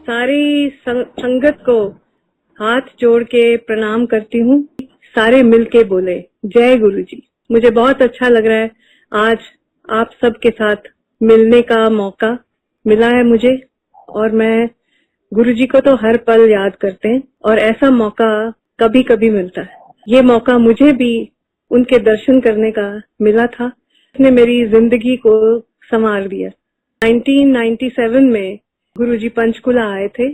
सारी संगत को हाथ जोड़ के प्रणाम करती हूँ। सारे मिलके बोले जय गुरुजी। मुझे बहुत अच्छा लग रहा है आज आप सबके साथ मिलने का मौका मिला है मुझे, और मैं गुरुजी को तो हर पल याद करते हैं और ऐसा मौका कभी कभी मिलता है। ये मौका मुझे भी उनके दर्शन करने का मिला था, उसने मेरी जिंदगी को संवार दिया। 1997 में गुरुजी पंचकुला आए थे,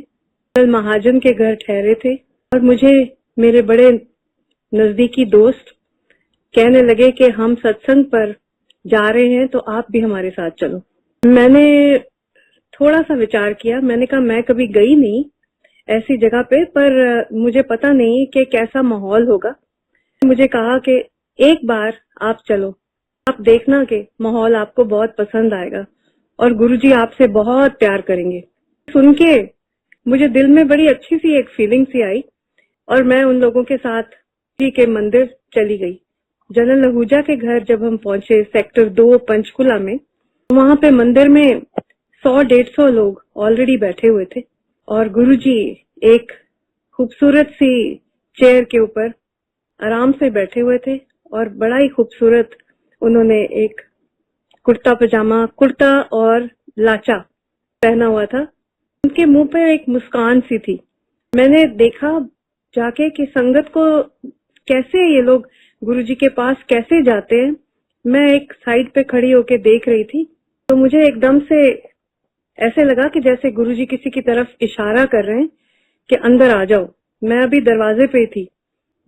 महाजन के घर ठहरे थे और मुझे मेरे बड़े नजदीकी दोस्त कहने लगे कि हम सत्संग पर जा रहे हैं तो आप भी हमारे साथ चलो। मैंने थोड़ा सा विचार किया, मैंने कहा मैं कभी गई नहीं ऐसी जगह पे, पर मुझे पता नहीं कि कैसा माहौल होगा। मुझे कहा कि एक बार आप चलो, आप देखना कि माहौल आपको बहुत पसंद आएगा और गुरुजी आपसे बहुत प्यार करेंगे। सुन के मुझे दिल में बड़ी अच्छी सी एक फीलिंग सी आई और मैं उन लोगों के साथ जी के मंदिर चली गई। जनरल आहूजा के घर जब हम पहुंचे सेक्टर 2 पंचकुला में, वहां पे मंदिर में 100-150 लोग ऑलरेडी बैठे हुए थे और गुरुजी एक खूबसूरत सी चेयर के ऊपर आराम से बैठे हुए थे और बड़ा ही खूबसूरत उन्होंने एक कुर्ता और लाचा पहना हुआ था। उनके मुंह पे एक मुस्कान सी थी। मैंने देखा जाके कि संगत को कैसे ये लोग गुरुजी के पास कैसे जाते हैं। मैं एक साइड पे खड़ी होके देख रही थी तो मुझे एकदम से ऐसे लगा कि जैसे गुरुजी किसी की तरफ इशारा कर रहे हैं कि अंदर आ जाओ। मैं अभी दरवाजे पे थी,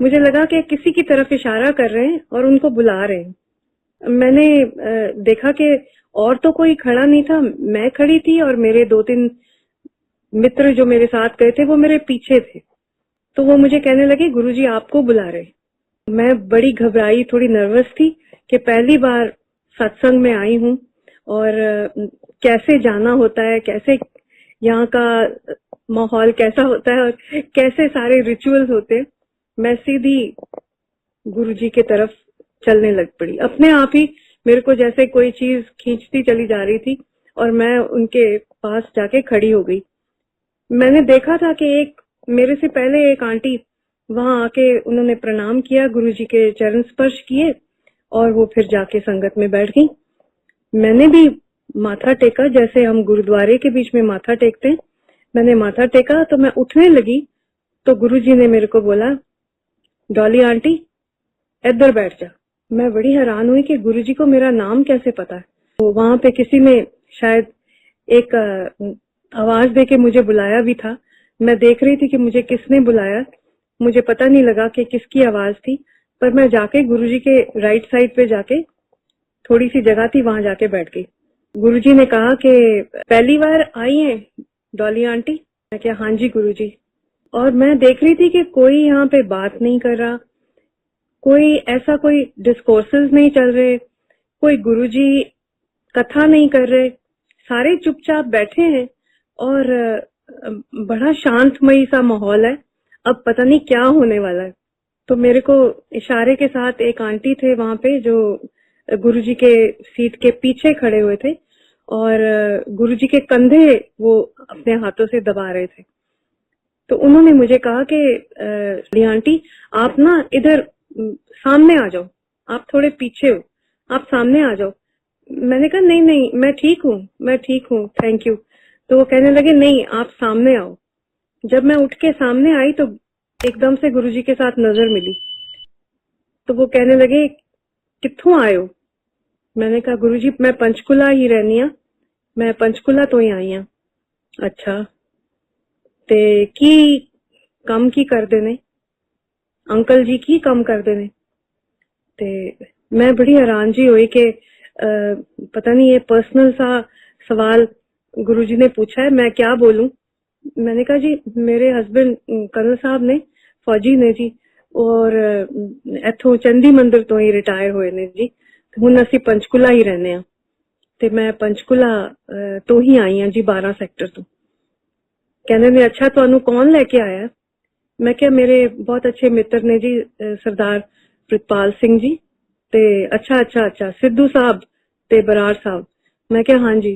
मुझे लगा कि किसी की तरफ इशारा कर रहे हैं और उनको बुला रहे हैं। मैंने देखा कि और तो कोई खड़ा नहीं था, मैं खड़ी थी और मेरे 2-3 मित्र जो मेरे साथ गए थे वो मेरे पीछे थे। तो वो मुझे कहने लगे गुरुजी आपको बुला रहे। मैं बड़ी घबराई, थोड़ी नर्वस थी कि पहली बार सत्संग में आई हूँ और कैसे जाना होता है, कैसे यहाँ का माहौल कैसा होता है और कैसे सारे रिचुअल्स होते हैं। मैं सीधी गुरुजी की तरफ चलने लग पड़ी। अपने आप ही मेरे को जैसे कोई चीज खींचती चली जा रही थी और मैं उनके पास जाके खड़ी हो गई। मैंने देखा था कि एक मेरे से पहले एक आंटी वहां आके उन्होंने प्रणाम किया, गुरुजी के चरण स्पर्श किए और वो फिर जाके संगत में बैठ गई। मैंने भी माथा टेका जैसे हम गुरुद्वारे के बीच में माथा टेकते हैं। मैंने माथा टेका तो मैं उठने लगी तो गुरुजी ने मेरे को बोला डॉली आंटी इधर बैठ जा। मैं बड़ी हैरान हुई कि गुरुजी को मेरा नाम कैसे पता है। तो वहां पे किसी ने शायद एक आवाज दे के मुझे बुलाया भी था। मैं देख रही थी कि मुझे किसने बुलाया, मुझे पता नहीं लगा कि किसकी आवाज थी, पर मैं जाके गुरुजी के राइट साइड पे जाके थोड़ी सी जगह थी वहां जाके बैठ गई। गुरुजी ने कहा कि पहली बार आई है डॉली आंटी। मैं क्या हाँ जी गुरुजी। और मैं देख रही थी कि कोई यहाँ पे बात नहीं कर रहा, कोई डिस्कोर्सेस नहीं चल रहे, कोई गुरुजी कथा नहीं कर रहे, सारे चुपचाप बैठे हैं और बड़ा शांतमयी सा माहौल है। अब पता नहीं क्या होने वाला है। तो मेरे को इशारे के साथ एक आंटी थे वहां पे जो गुरुजी के सीट के पीछे खड़े हुए थे और गुरुजी के कंधे वो अपने हाथों से दबा रहे थे। तो उन्होंने मुझे कहा कि आंटी आप ना इधर सामने आ जाओ, आप थोड़े पीछे हो, आप सामने आ जाओ। मैंने कहा नहीं नहीं मैं ठीक हूँ थैंक यू। तो वो कहने लगे नहीं आप सामने आओ। जब मैं उठ के सामने आई तो एकदम से गुरुजी के साथ नजर मिली। तो वो कहने लगे कित्थों आए हो। मैंने कहा गुरुजी मैं पंचकुला ही रहनी आ, मैं पंचकुला तो ही आई हाँ। अच्छा ते की कम की कर देने अंकल जी की कम कर देने। ते मैं बड़ी हैरान जी हुई कि पता नहीं ये पर्सनल सा सवाल गुरुजी ने पूछा है, मैं क्या बोलूं। मैंने कहा जी मेरे हस्बैंड कर्नल साहब ने फौजी ने जी और इथों चंदी मंदिर तो ही रिटायर हुए ने जी, हुण असीं पंचकुला ही रहने आ ते मैं पंचकुला तो ही आई हाँ जी 12 सेक्टर तो। कहने ने अच्छा तुहानू कौन लेके आया। मैं क्या मेरे बहुत अच्छे मित्र ने जी सरदार प्रितपाल सिंह जी ते अच्छा सिद्धू साहब ते बराड़ साहब। मैं क्या हाँ जी।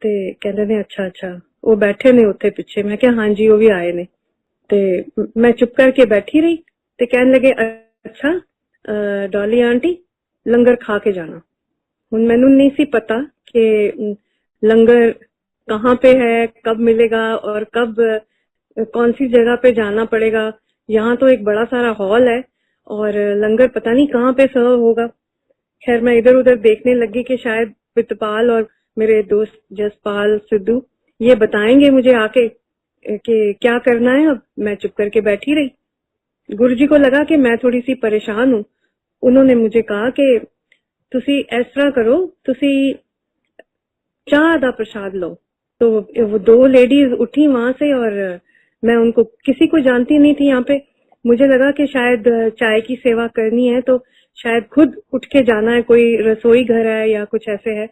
ते कहते ने अच्छा वो बैठे ने उत्थे पिछे। मैं क्या हाँ जी वो भी आए ने। ते मैं चुप करके बैठी रही। ते कहने लगे अच्छा डॉली आंटी लंगर खा के जाना। हुण मैनू नहीं सी पता कि लंगर कहाँ पे है, कब मिलेगा और कब कौन सी जगह पे जाना पड़ेगा। यहाँ तो एक बड़ा सारा हॉल है और लंगर पता नहीं कहाँ पे सर्व होगा। खैर मैं इधर उधर देखने लगी कि शायद पितपाल और मेरे दोस्त जसपाल सिद्धू ये बताएंगे मुझे आके कि क्या करना है। अब मैं चुप करके बैठी रही। गुरुजी को लगा कि मैं थोड़ी सी परेशान हूँ। उन्होंने मुझे कहा कि तुसी इस तरह करो, तुसी चाह दा प्रसाद लो। तो वो दो लेडीज उठी वहां से और मैं उनको किसी को जानती नहीं थी यहाँ पे। मुझे लगा कि शायद चाय की सेवा करनी है तो शायद खुद उठ के जाना है, कोई रसोई घर है या कुछ ऐसे है।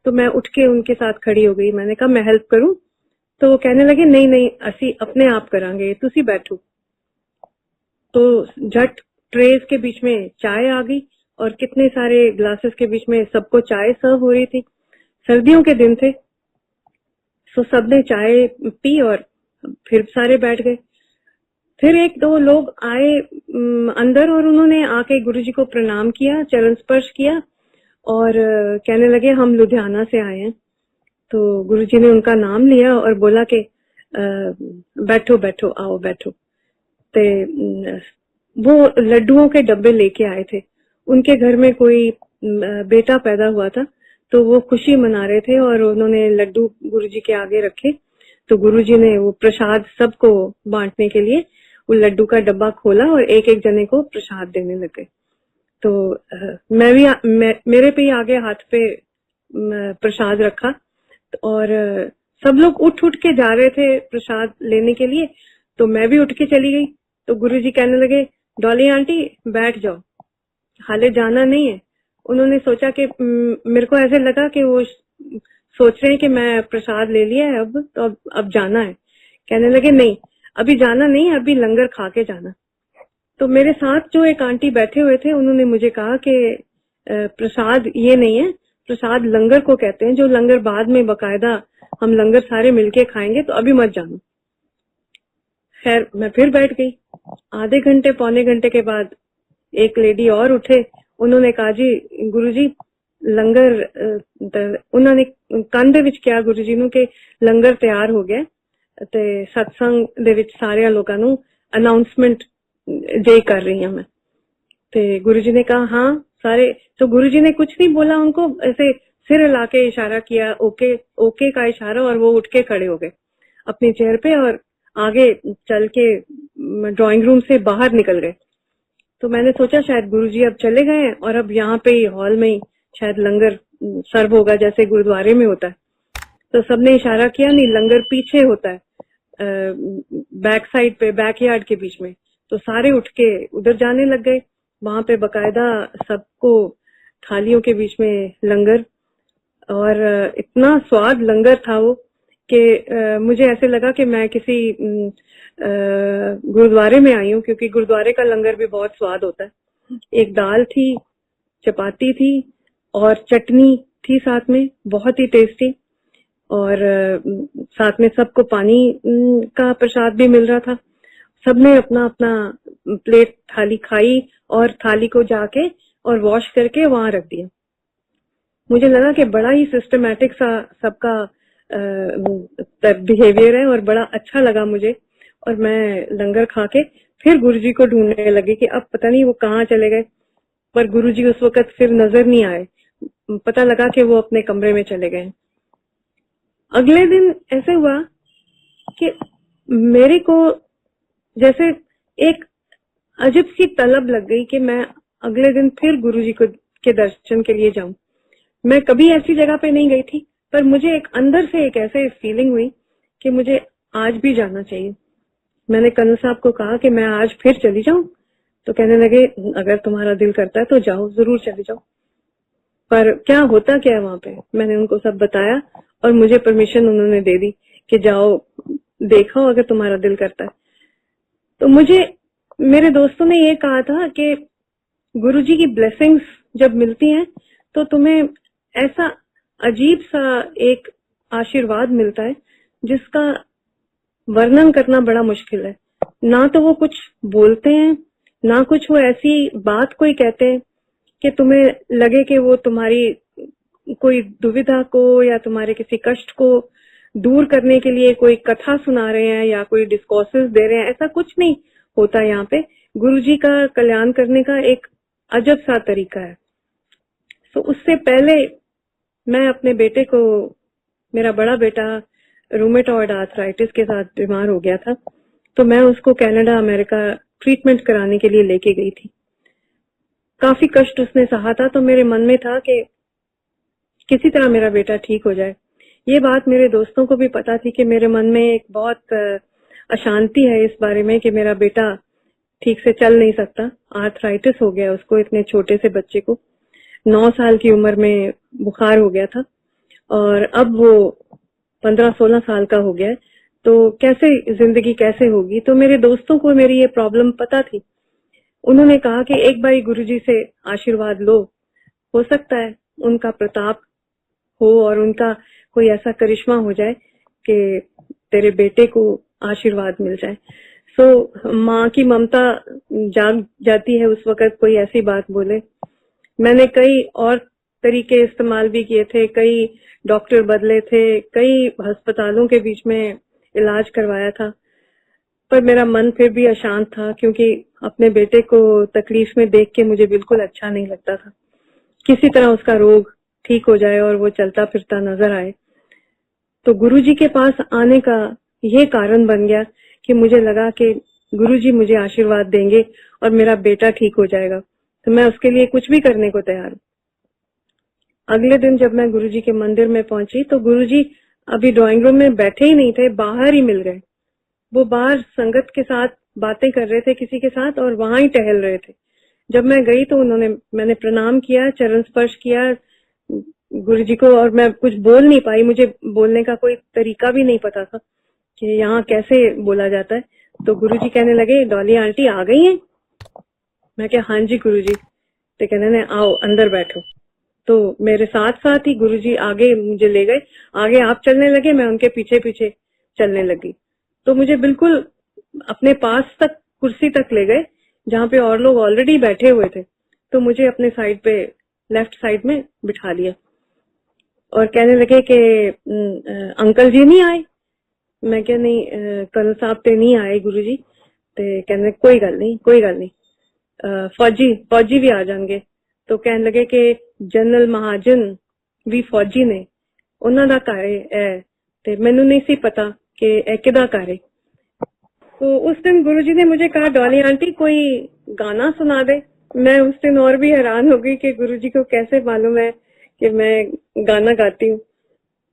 तो मैं उठ के उनके साथ खड़ी हो गई। मैंने कहा मैं हेल्प करूं। तो वो कहने लगे नहीं नहीं असी अपने आप करांगे, तुसी बैठो। तो झट ट्रेस के बीच में चाय आ गई और कितने सारे ग्लासेस के बीच में सबको चाय सर्व हो रही थी। सर्दियों के दिन थे तो सबने चाय पी और फिर सारे बैठ गए। फिर एक दो लोग आए अंदर और उन्होंने आके गुरुजी को प्रणाम किया, चरण स्पर्श किया और कहने लगे हम लुधियाना से आए हैं। तो गुरुजी ने उनका नाम लिया और बोला कि बैठो बैठो आओ बैठो। ते वो लड्डुओं के डब्बे लेके आए थे। उनके घर में कोई बेटा पैदा हुआ था तो वो खुशी मना रहे थे और उन्होंने लड्डू गुरुजी के आगे रखे। तो गुरुजी ने वो प्रसाद सबको बांटने के लिए वो लड्डू का डब्बा खोला और एक एक जने को प्रसाद देने लगे। तो मैं भी मेरे पे ही आगे हाथ पे प्रसाद रखा और सब लोग उठ उठ के जा रहे थे प्रसाद लेने के लिए। तो मैं भी उठ के चली गई। तो गुरुजी कहने लगे डॉली आंटी बैठ जाओ, हाले जाना नहीं है। उन्होंने सोचा कि मेरे को ऐसे लगा कि वो सोच रहे हैं कि मैं प्रसाद ले लिया है अब तो अब जाना है। कहने लगे नहीं अभी जाना नहीं, अभी लंगर खा के जाना। तो मेरे साथ जो एक आंटी बैठे हुए थे उन्होंने मुझे कहा कि प्रसाद ये नहीं है, प्रसाद लंगर को कहते हैं, जो लंगर बाद में बकायदा हम लंगर सारे मिलके खाएंगे, तो अभी मत जाना। खैर मैं फिर बैठ गई। आधे घंटे पौने घंटे के बाद एक लेडी और उठे। उन्होंने कहा जी गुरुजी लंगर उन्होंने ਕੰਨ ਦੇ ਵਿੱਚ ਕਿਹਾ ਗੁਰੂ ਜੀ ਨੂੰ ਕਿ ਲੰਗਰ ਤਿਆਰ ਹੋ ਗਿਆ ਤੇ सत्संग ਦੇ ਵਿੱਚ ਸਾਰਿਆਂ ਲੋਕਾਂ ਨੂੰ ਅਨਾਉਂਸਮੈंट जे कर रही हूं मैं। तो गुरुजी ने कहा हाँ सारे। तो गुरुजी ने कुछ नहीं बोला, उनको ऐसे सिर हिला के इशारा किया, ओके ओके का इशारा, और वो उठ के खड़े हो गए अपनी चेयर पे और आगे चल के ड्राइंग रूम से बाहर निकल गए। तो मैंने सोचा शायद गुरुजी अब चले गए हैं और अब यहाँ पे हॉल में ही शायद लंगर सर्व होगा जैसे गुरुद्वारे में होता है। तो सबने इशारा किया नहीं, लंगर पीछे होता है बैक साइड पे, बैकयार्ड के बीच में। तो सारे उठ के उधर जाने लग गए। वहां पे बकायदा सबको थालियों के बीच में लंगर, और इतना स्वाद लंगर था वो कि मुझे ऐसे लगा कि मैं किसी गुरुद्वारे में आई हूँ, क्योंकि गुरुद्वारे का लंगर भी बहुत स्वाद होता है। एक दाल थी, चपाती थी और चटनी थी साथ में, बहुत ही टेस्टी। और साथ में सबको पानी का प्रसाद भी मिल रहा था। सबने अपना अपना प्लेट थाली खाई और थाली को जाके और वॉश करके वहां रख दिया। मुझे लगा कि बड़ा ही सिस्टमैटिक सा सबका बिहेवियर है और बड़ा अच्छा लगा मुझे। और मैं लंगर खा के फिर गुरुजी को ढूंढने लगी कि अब पता नहीं वो कहाँ चले गए, पर गुरुजी उस वक्त फिर नजर नहीं आए। पता लगा कि वो अपने कमरे में चले गए। अगले दिन ऐसे हुआ कि मेरे को जैसे एक अजीब सी तलब लग गई कि मैं अगले दिन फिर गुरुजी को के दर्शन के लिए जाऊं। मैं कभी ऐसी जगह पे नहीं गई थी, पर मुझे एक अंदर से एक ऐसे फीलिंग हुई कि मुझे आज भी जाना चाहिए। मैंने कर्नल साहब को कहा कि मैं आज फिर चली जाऊं। तो कहने लगे अगर तुम्हारा दिल करता है तो जाओ, जरूर चले जाओ। पर क्या होता क्या है वहां पे, मैंने उनको सब बताया और मुझे परमिशन उन्होंने दे दी कि जाओ देखो अगर तुम्हारा दिल करता है। तो मुझे मेरे दोस्तों ने ये कहा था कि गुरुजी की ब्लेसिंग्स जब मिलती हैं तो तुम्हें ऐसा अजीब सा एक आशीर्वाद मिलता है जिसका वर्णन करना बड़ा मुश्किल है। ना तो वो कुछ बोलते हैं, ना कुछ वो ऐसी बात कोई कहते हैं कि तुम्हें लगे कि वो तुम्हारी कोई दुविधा को या तुम्हारे किसी कष्ट को दूर करने के लिए कोई कथा सुना रहे हैं या कोई डिस्कोर्सेस दे रहे हैं। ऐसा कुछ नहीं होता यहाँ पे। गुरुजी का कल्याण करने का एक अजब सा तरीका है। तो उससे पहले मैं अपने बेटे को, मेरा बड़ा बेटा रूमेटॉइड आर्थराइटिस के साथ बीमार हो गया था, तो मैं उसको कनाडा अमेरिका ट्रीटमेंट कराने के लिए लेके गई थी। काफी कष्ट उसने सहा था, तो मेरे मन में था कि किसी तरह मेरा बेटा ठीक हो जाए। ये बात मेरे दोस्तों को भी पता थी कि मेरे मन में एक बहुत अशांति है इस बारे में कि मेरा बेटा ठीक से चल नहीं सकता, आर्थराइटिस हो गया उसको, इतने छोटे से बच्चे को 9 साल की उम्र में बुखार हो गया था और अब वो 15-16 साल का हो गया है, तो कैसे जिंदगी कैसे होगी। तो मेरे दोस्तों को मेरी ये प्रॉब्लम पता थी। उन्होंने कहा कि एक बार गुरुजी से आशीर्वाद लो, हो सकता है उनका प्रताप हो और उनका कोई ऐसा करिश्मा हो जाए कि तेरे बेटे को आशीर्वाद मिल जाए। सो माँ की ममता जाग जाती है उस वक्त कोई ऐसी बात बोले। मैंने कई और तरीके इस्तेमाल भी किए थे, कई डॉक्टर बदले थे, कई अस्पतालों के बीच में इलाज करवाया था, पर मेरा मन फिर भी अशांत था क्योंकि अपने बेटे को तकलीफ में देख के मुझे बिल्कुल अच्छा नहीं लगता था। किसी तरह उसका रोग ठीक हो जाए और वो चलता फिरता नजर आए। तो गुरुजी के पास आने का ये कारण बन गया कि मुझे लगा कि गुरुजी मुझे आशीर्वाद देंगे और मेरा बेटा ठीक हो जाएगा, तो मैं उसके लिए कुछ भी करने को तैयार हूँ। अगले दिन जब मैं गुरुजी के मंदिर में पहुंची तो गुरुजी अभी ड्राइंग रूम में बैठे ही नहीं थे, बाहर ही मिल गए। वो बाहर संगत के साथ बातें कर रहे थे किसी के साथ और वहां ही टहल रहे थे। जब मैं गई तो मैंने प्रणाम किया, चरण स्पर्श किया गुरुजी को, और मैं कुछ बोल नहीं पाई, मुझे बोलने का कोई तरीका भी नहीं पता था कि यहाँ कैसे बोला जाता है। तो गुरुजी कहने लगे, डॉली आंटी आ गई हैं? मैं क्या, हाँ जी गुरुजी। तो कहने ने, आओ अंदर बैठो। तो मेरे साथ साथ ही गुरुजी आगे मुझे ले गए, आगे आप चलने लगे, मैं उनके पीछे पीछे चलने लगी। तो मुझे बिल्कुल अपने पास तक, कुर्सी तक ले गए जहाँ पे और लोग ऑलरेडी बैठे हुए थे। तो मुझे अपने साइड पे, लेफ्ट साइड में बिठा लिया और कहने लगे कि अंकल जी नहीं आए? मैं क्या, नहीं कर्नल साहब ते नहीं आए गुरुजी। ते कहने कोई गल नहीं, फौजी भी आ जाएंगे। तो कहने लगे कि जनरल महाजन भी फौजी ने, उन्हां दा घर है ते मैनू नहीं सी पता कि ए किदा घर है। तो उस दिन गुरुजी ने मुझे कहा, डॉली आंटी कोई गाना सुना दे। मैं उस दिन और भी हैरान हो गई कि गुरुजी को कैसे मालूम है कि मैं गाना गाती हूँ।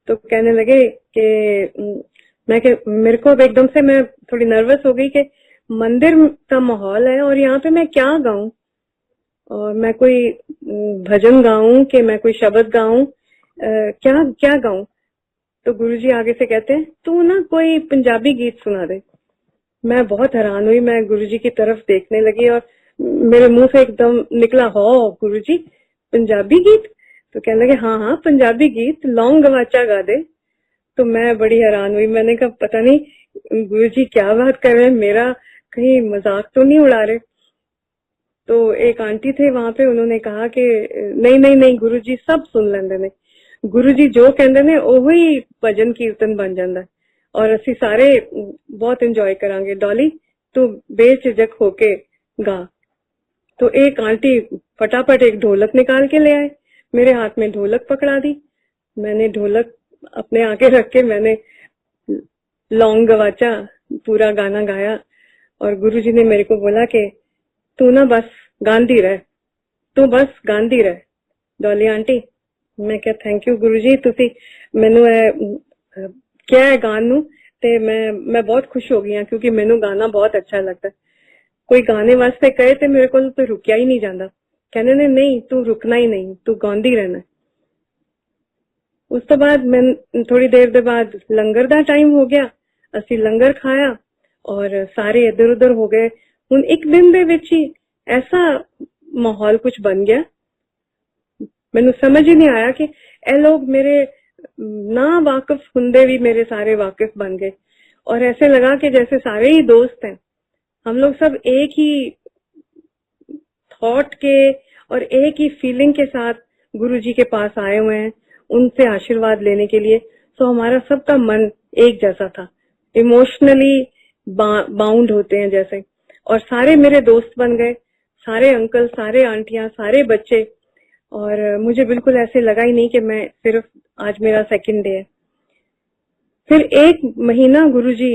तो कहने लगे कि मेरे को एकदम से मैं थोड़ी नर्वस हो गई कि मंदिर का माहौल है और यहाँ पे मैं क्या गाऊं, और मैं कोई भजन गाऊं कि मैं कोई शब्द गाऊं, क्या क्या गाऊं। तो गुरुजी आगे से कहते हैं, तू ना कोई पंजाबी गीत सुना दे। मैं बहुत हैरान हुई, मैं गुरुजी की तरफ देखने लगी और मेरे मुंह से एकदम निकला, हो गुरुजी पंजाबी गीत? तो कहने लगे, हाँ पंजाबी गीत, लौंग गवाचा गा दे। तो मैं बड़ी हैरान हुई, मैंने कहा पता नहीं गुरुजी क्या बात कर रहे हैं, मेरा कहीं मजाक तो नहीं उड़ा रहे। तो एक आंटी थे वहां पे, उन्होंने कहा कि नहीं गुरुजी सब सुन लेंदे ने, गुरुजी जो कहंदे ने ओही भजन कीर्तन बन जांदा है और असी सारे बहुत एंजॉय करांगे। डॉली तू बेझिझक होके गा। तो एक आंटी फटाफट एक ढोलक निकाल के ले आए, मेरे हाथ में ढोलक पकड़ा दी। मैंने ढोलक अपने आगे रख के मैंने लौंग गवाचा पूरा गाना गाया और गुरुजी ने मेरे को बोला कि तू ना बस गांधी रह, तू बस गांधी रह डॉली आंटी। मैं क्या, थैंक यू गुरुजी, तुसी मैनू क्या है गान नू, ते मैं बहुत खुश हो गई क्योंकि मैनू गाना बहुत अच्छा लगता है। कोई गाने वास्ते कहे ते मेरे को तो रुकिया ही नहीं जाता, कहने ने नहीं तू रुकना ही नहीं, तू गांधी रहना। उस तो बाद मैं थोड़ी देर दे बाद लंगर दा टाइम हो गया, असी लंगर खाया और सारे इधर उधर हो गए। हुण एक दिन दे विच ही ऐसा माहौल कुछ बन गया, मैनू समझ ही नहीं आया कि ए लोग मेरे ना वाकिफ हुंदे भी मेरे सारे वाकिफ बन गए और ऐसे लगा कि जैसे सारे ही दोस्त हैं। हम लोग सब एक ही थॉट के और एक ही फीलिंग के साथ गुरुजी के पास आए हुए हैं उनसे आशीर्वाद लेने के लिए। तो हमारा सबका मन एक जैसा था, इमोशनली बाउंड होते हैं जैसे, और सारे मेरे दोस्त बन गए, सारे अंकल, सारे आंटियां, सारे बच्चे। और मुझे बिल्कुल ऐसे लगा ही नहीं कि मैं सिर्फ आज मेरा सेकंड डे है। फिर एक महीना गुरुजी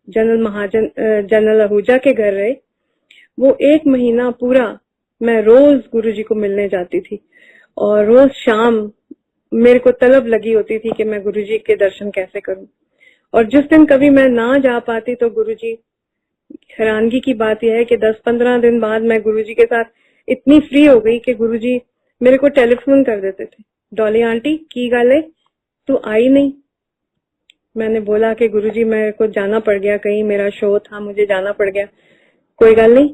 जनरल आहूजा के घर रहे। वो एक महीना पूरा मैं रोज गुरुजी को मिलने जाती थी और रोज शाम मेरे को तलब लगी होती थी कि मैं गुरुजी के दर्शन कैसे करूं। और जिस दिन कभी मैं ना जा पाती तो गुरुजी, हैरानगी की बात यह है कि 10-15 दिन बाद मैं गुरुजी के साथ इतनी फ्री हो गई कि गुरुजी मेरे को टेलीफोन कर देते थे, डॉली आंटी की गल है, तू आई नहीं। मैंने बोला कि गुरुजी मेरे को जाना पड़ गया, कहीं मेरा शो था, मुझे जाना पड़ गया, कोई गल नहीं,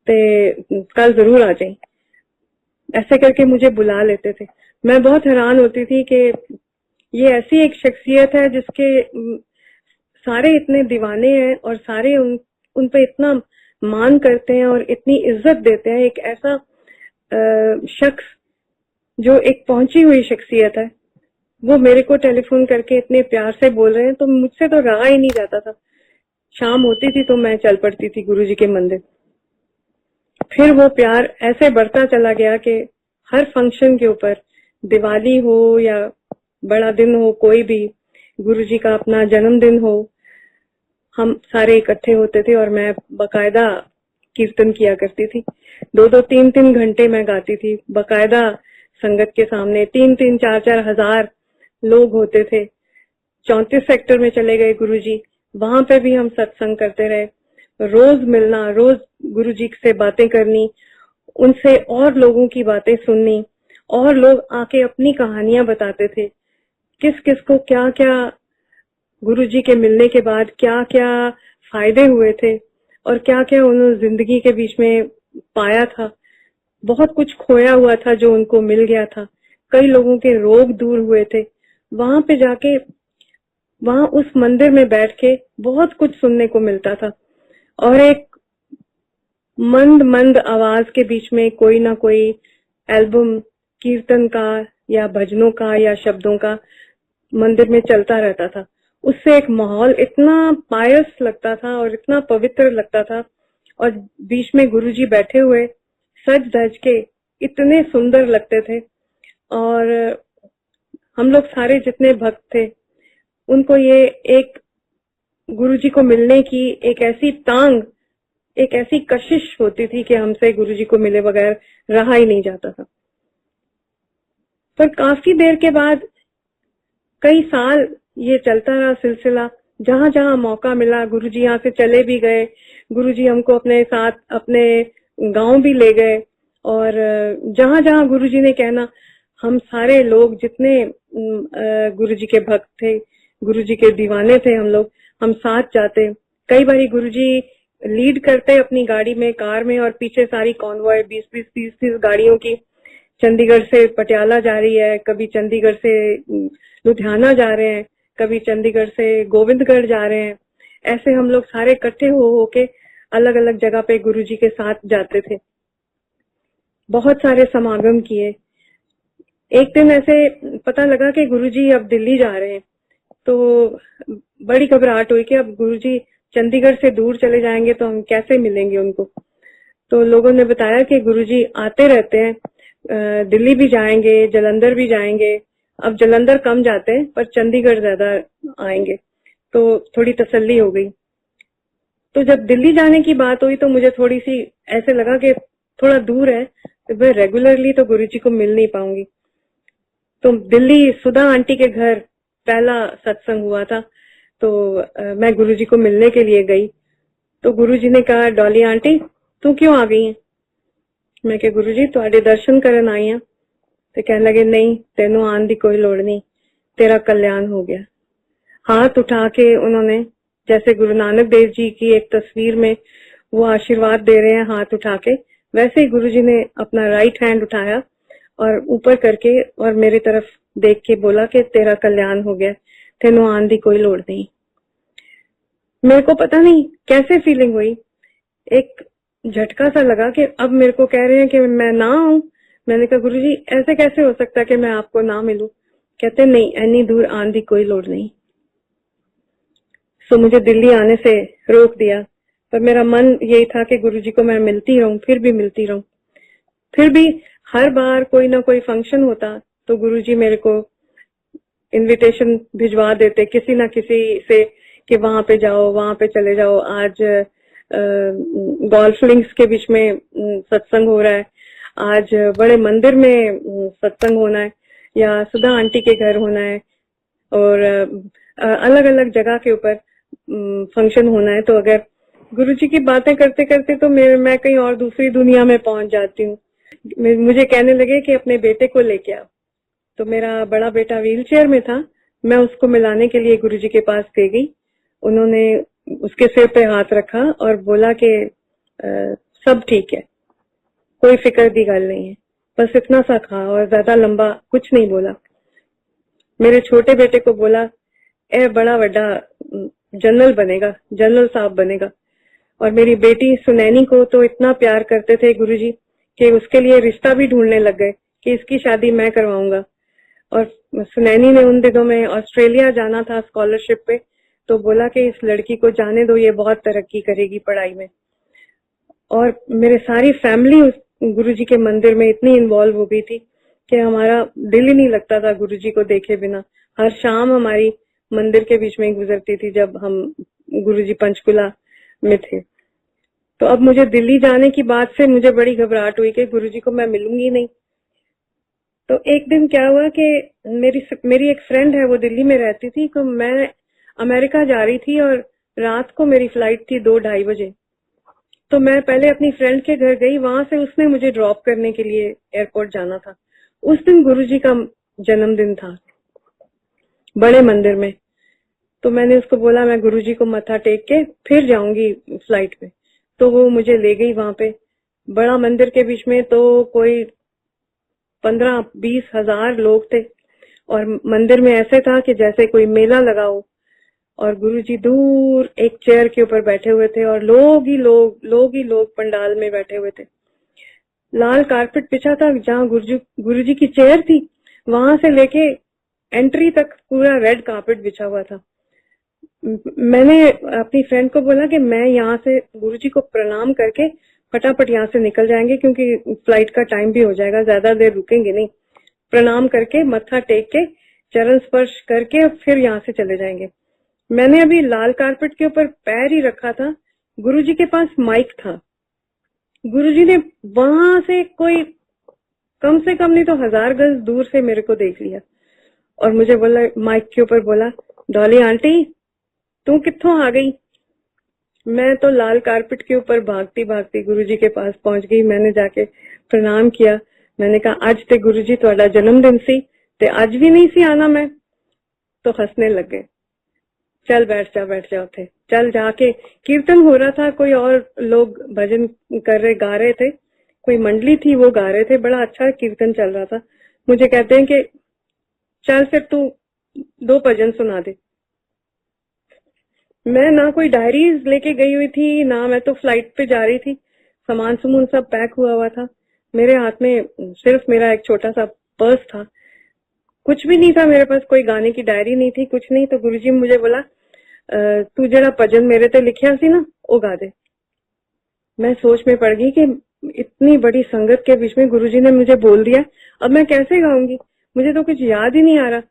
ते कल जरूर आ जाए। ऐसे करके मुझे बुला लेते थे। मैं बहुत हैरान होती थी कि ये ऐसी एक शख्सियत है जिसके सारे इतने दीवाने हैं और सारे उन पे इतना मान करते हैं और इतनी इज्जत देते हैं। एक ऐसा शख्स जो एक पहुंची हुई शख्सियत है, वो मेरे को टेलीफोन करके इतने प्यार से बोल रहे हैं, तो मुझसे तो रहा ही नहीं जाता था। शाम होती थी तो मैं चल पड़ती थी गुरुजी के मंदिर। फिर वो प्यार ऐसे बढ़ता चला गया कि हर फंक्शन के ऊपर, दिवाली हो या बड़ा दिन हो, कोई भी गुरुजी का अपना जन्मदिन हो, हम सारे इकट्ठे होते थे और मैं बकायदा कीर्तन किया करती थी। 2-2, 3-3 घंटे मैं गाती थी बकायदा संगत के सामने। 3-3, 4-4 हजार लोग होते थे। 34 सेक्टर में चले गए गुरुजी, वहां पे भी हम सत्संग करते रहे। रोज मिलना, रोज गुरुजी से बातें करनी, उनसे और लोगों की बातें सुननी, और लोग आके अपनी कहानियां बताते थे, किस किस को क्या क्या गुरुजी के मिलने के बाद क्या क्या फायदे हुए थे और क्या क्या उन्होंने जिंदगी के बीच में पाया था। बहुत कुछ खोया हुआ था जो उनको मिल गया था। कई लोगों के रोग दूर हुए थे। वहां पे जाके, वहां उस मंदिर में बैठ के बहुत कुछ सुनने को मिलता था। और एक मंद मंद आवाज के बीच में कोई ना कोई एल्बम कीर्तन का या भजनों का या शब्दों का मंदिर में चलता रहता था। उससे एक माहौल इतना पायस लगता था और इतना पवित्र लगता था। और बीच में गुरुजी बैठे हुए सज धज के इतने सुंदर लगते थे। और हम लोग सारे जितने भक्त थे, उनको ये एक गुरुजी को मिलने की एक ऐसी तांग, एक ऐसी कशिश होती थी कि हमसे गुरुजी को मिले बगैर रहा ही नहीं जाता था। पर काफी देर के बाद, कई साल ये चलता रहा सिलसिला। जहां जहां मौका मिला गुरुजी यहाँ से चले भी गए। गुरुजी हमको अपने साथ अपने गांव भी ले गए और जहां जहां गुरुजी ने कहना, हम सारे लोग जितने गुरुजी के भक्त थे, गुरुजी के दीवाने थे, हम साथ जाते। कई बारी गुरुजी लीड करते अपनी गाड़ी में, कार में, और पीछे सारी कॉन्वॉय 20-20, 30-30 गाड़ियों की चंडीगढ़ से पटियाला जा रही है, कभी चंडीगढ़ से लुधियाना जा रहे हैं, कभी चंडीगढ़ से गोविंदगढ़ जा रहे हैं। ऐसे हम लोग सारे इकट्ठे हो के अलग अलग जगह पे गुरुजी के साथ जाते थे। बहुत सारे समागम किए। एक दिन ऐसे पता लगा कि गुरुजी अब दिल्ली जा रहे हैं, तो बड़ी घबराहट हुई कि अब गुरुजी चंडीगढ़ से दूर चले जाएंगे तो हम कैसे मिलेंगे उनको। तो लोगों ने बताया कि गुरुजी आते रहते हैं, दिल्ली भी जाएंगे, जलंधर भी जाएंगे। अब जलंधर कम जाते हैं पर चंडीगढ़ ज्यादा आएंगे। तो थोड़ी तसल्ली हो गई। तो जब दिल्ली जाने की बात हुई तो मुझे थोड़ी सी ऐसे लगा कि थोड़ा दूर है, तो मैं रेगुलरली तो गुरुजी को मिल नहीं पाऊंगी। तो दिल्ली सुधा आंटी के घर पहला सत्संग हुआ था, तो मैं गुरुजी को मिलने के लिए गई। तो गुरुजी ने कहा, डॉली आंटी तू क्यों आ गई है? मैं कहा, गुरुजी तुहाडे दर्शन करन आई हां। तो कहने लगे, नहीं तेनू आन दी कोई लोड़ नहीं, तेरा कल्याण हो गया। हाथ उठा के उन्होंने, जैसे गुरु नानक देव जी की एक तस्वीर में वो आशीर्वाद दे रहे हैं हाथ उठा के, वैसे ही गुरुजी ने अपना राइट हैंड उठाया और ऊपर करके और मेरी तरफ देख के बोला कि तेरा कल्याण हो गया, तेनों आने की कोई लोड़ नहीं। मेरे को पता नहीं कैसे फीलिंग हुई, एक झटका सा लगा कि अब मेरे को कह रहे हैं कि मैं ना आऊं। मैंने कहा गुरुजी ऐसे कैसे हो सकता है कि मैं आपको ना मिलूं? कहते नहीं, इतनी दूर आने की कोई लोड़ नहीं। सो मुझे दिल्ली आने से रोक दिया, पर मेरा मन यही था कि गुरुजी को मैं मिलती रहूं, फिर भी मिलती रहूं। फिर भी हर बार कोई ना कोई फंक्शन होता तो गुरुजी मेरे को इनविटेशन भिजवा देते किसी ना किसी से कि वहां पे जाओ, वहां पे चले जाओ, आज गोल्फ लिंक्स के बीच में सत्संग हो रहा है, आज बड़े मंदिर में सत्संग होना है, या सुधा आंटी के घर होना है, और अलग अलग जगह के ऊपर फंक्शन होना है। तो अगर गुरुजी की बातें करते करते तो मैं कहीं और दूसरी दुनिया में पहुंच जाती हूँ। मुझे कहने लगे कि अपने बेटे को लेके आओ। तो मेरा बड़ा बेटा व्हीलचेयर में था, मैं उसको मिलाने के लिए गुरुजी के पास ले गई। उन्होंने उसके सिर पे हाथ रखा और बोला कि सब ठीक है, कोई फिक्र की गल नहीं है, बस इतना सा कहा और ज्यादा लंबा कुछ नहीं बोला। मेरे छोटे बेटे को बोला ए बड़ा बड़ा जनरल बनेगा, जनरल साहब बनेगा। और मेरी बेटी सुनैनी को तो इतना प्यार करते थे गुरुजी कि उसके लिए रिश्ता भी ढूंढने लग गए कि इसकी शादी मैं करवाऊंगा। और सुनैनी ने उन दिनों में ऑस्ट्रेलिया जाना था स्कॉलरशिप पे, तो बोला कि इस लड़की को जाने दो, ये बहुत तरक्की करेगी पढ़ाई में। और मेरे सारी फैमिली उस गुरुजी के मंदिर में इतनी इन्वॉल्व हो गई थी कि हमारा दिल ही नहीं लगता था गुरुजी को देखे बिना। हर शाम हमारी मंदिर के बीच में गुजरती थी जब हम गुरुजी पंचकुला में थे। तो अब मुझे दिल्ली जाने की बात से मुझे बड़ी घबराहट हुई कि गुरुजी को मैं मिलूंगी नहीं। तो एक दिन क्या हुआ कि मेरी एक फ्रेंड है, वो दिल्ली में रहती थी, तो मैं अमेरिका जा रही थी और रात को मेरी फ्लाइट थी 2-2:30 बजे। तो मैं पहले अपनी फ्रेंड के घर गई, वहां से उसने मुझे ड्रॉप करने के लिए एयरपोर्ट जाना था। उस दिन गुरुजी का जन्मदिन था बड़े मंदिर में। तो मैंने उसको बोला मैं गुरुजी को मत्था टेक के फिर जाऊंगी फ्लाइट में। तो वो मुझे ले गई वहां पे बड़ा मंदिर के बीच में। तो कोई 15-20 हजार लोग थे और मंदिर में ऐसे था कि जैसे कोई मेला लगा हो। और गुरुजी दूर एक चेयर के ऊपर बैठे हुए थे और लोग ही लोग पंडाल में बैठे हुए थे। लाल कारपेट बिछा था, जहाँ गुरुजी की चेयर थी वहां से लेके एंट्री तक पूरा रेड कारपेट बिछा हुआ था। मैंने अपनी फ्रेंड को बोला कि मैं यहाँ से गुरुजी को प्रणाम करके फटाफट यहाँ से निकल जाएंगे क्योंकि फ्लाइट का टाइम भी हो जाएगा, ज्यादा देर रुकेंगे नहीं। प्रणाम करके मत्था टेक के चरण स्पर्श करके फिर यहाँ से चले जाएंगे। मैंने अभी लाल कारपेट के ऊपर पैर ही रखा था, गुरुजी के पास माइक था। गुरुजी ने वहां से कोई कम से कम नहीं तो 1000 गज दूर से मेरे को देख लिया और मुझे बोला, माइक के ऊपर बोला, डॉली आंटी तू कित्थों आ गई? मैं तो लाल कारपेट के ऊपर भागती भागती गुरुजी के पास पहुंच गई। मैंने जाके प्रणाम किया। मैंने कहा आज ते गुरुजी तुहाडा जन्मदिन सी ते आज भी नहीं सी आना मैं। तो हंसने लग गए। चल बैठ जा उठे, चल जाके कीर्तन हो रहा था, कोई और लोग भजन गा रहे थे, कोई मंडली थी वो गा रहे थे, बड़ा अच्छा कीर्तन चल रहा था। मुझे कहते हैं कि चल फिर तू 2 भजन सुना दे। मैं ना कोई डायरीज लेके गई हुई थी ना, मैं तो फ्लाइट पे जा रही थी, सामान सुमून सब पैक हुआ था। मेरे हाथ में सिर्फ मेरा एक छोटा सा पर्स था, कुछ भी नहीं था मेरे पास, कोई गाने की डायरी नहीं थी, कुछ नहीं। तो गुरुजी मुझे बोला तू जरा भजन मेरे ते लिखिया सी ना वो गा दे। मैं सोच में पड़ गई कि इतनी बड़ी संगत के बीच में गुरुजी ने मुझे बोल दिया, अब मैं कैसे गाऊंगी? मुझे तो कुछ याद ही नहीं आ रहा।